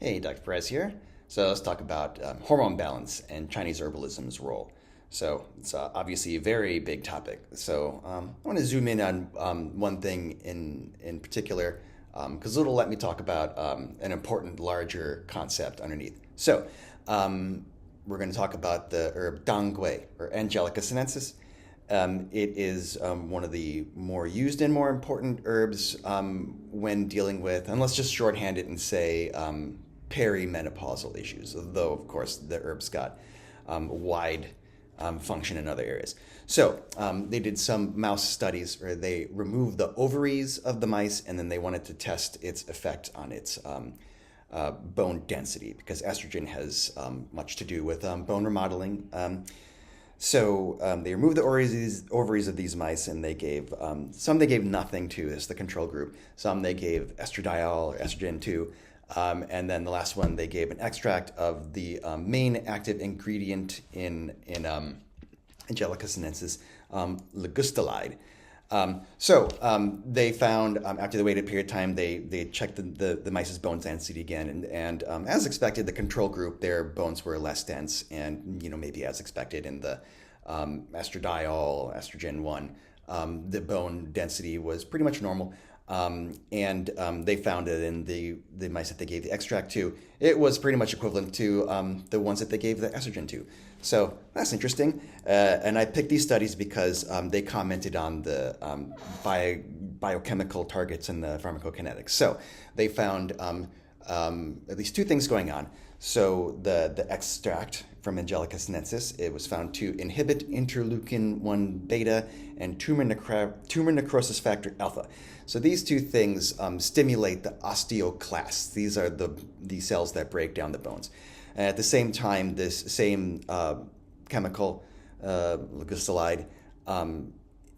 Hey, Dr. Perez here. So let's talk about hormone balance and Chinese herbalism's role. So it's obviously a very big topic. So I want to zoom in on one thing in particular because it'll let me talk about an important, larger concept underneath. So we're going to talk about the herb Dangui or Angelica Sinensis. It is one of the more used and more important herbs when dealing with, and let's just shorthand it and say perimenopausal issues, though of course the herb's got wide function in other areas. So they did some mouse studies where they removed the ovaries of the mice and then they wanted to test its effect on its bone density because estrogen has much to do with bone remodeling. So they removed the ovaries of these mice, and they gave some they gave nothing to as the control group. Some they gave estradiol or estrogen to, and then the last one they gave an extract of the main active ingredient in Angelica Sinensis, ligustolide. They found after they waited a period of time, they checked the mice's bone density again, and as expected, the control group, their bones were less dense, and maybe as expected in the estradiol, estrogen one, the bone density was pretty much normal. They found it in the mice that they gave the extract to, it was pretty much equivalent to the ones that they gave the estrogen to. So that's interesting. And I picked these studies because they commented on the biochemical targets and the pharmacokinetics. So they found at least two things going on. So the extract from Angelica Sinensis, it was found to inhibit interleukin-1 beta and tumor necrosis factor alpha. So these two things stimulate the osteoclasts. These are the cells that break down the bones. And at the same time, this same chemical, ligustolide,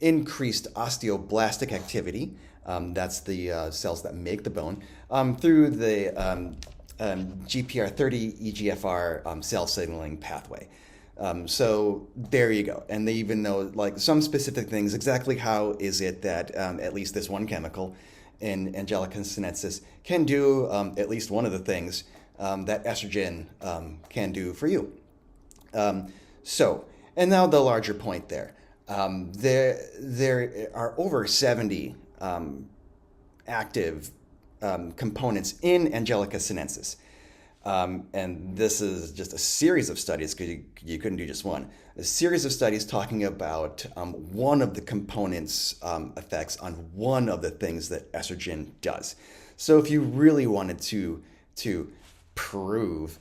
increased osteoblastic activity. That's the cells that make the bone through the GPR30 EGFR cell signaling pathway. So there you go. And they even know like some specific things. Exactly how is it that at least this one chemical in Angelica Sinensis can do at least one of the things that estrogen can do for you. And now the larger point there. There are over 70 active components in Angelica Sinensis. And this is just a series of studies, because you couldn't do just one. A series of studies talking about one of the components' effects on one of the things that estrogen does. So if you really wanted to prove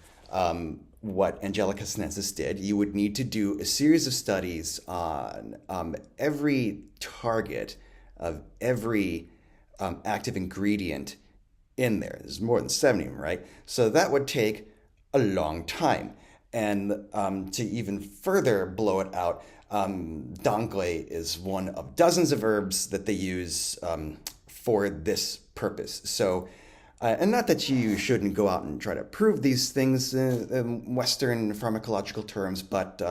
what Angelica Sinensis did, you would need to do a series of studies on every target of every active ingredient in there. There's more than 70 of them, right? So that would take a long time. And to even further blow it out, Dangui is one of dozens of herbs that they use for this purpose. So, and not that you shouldn't go out and try to prove these things in Western pharmacological terms, but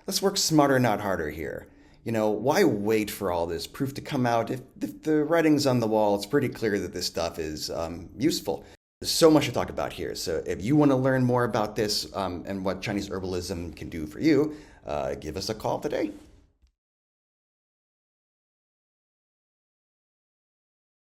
let's work smarter, not harder here. Why wait for all this proof to come out? If the writing's on the wall, it's pretty clear that this stuff is useful. There's so much to talk about here. So if you want to learn more about this and what Chinese herbalism can do for you, give us a call today.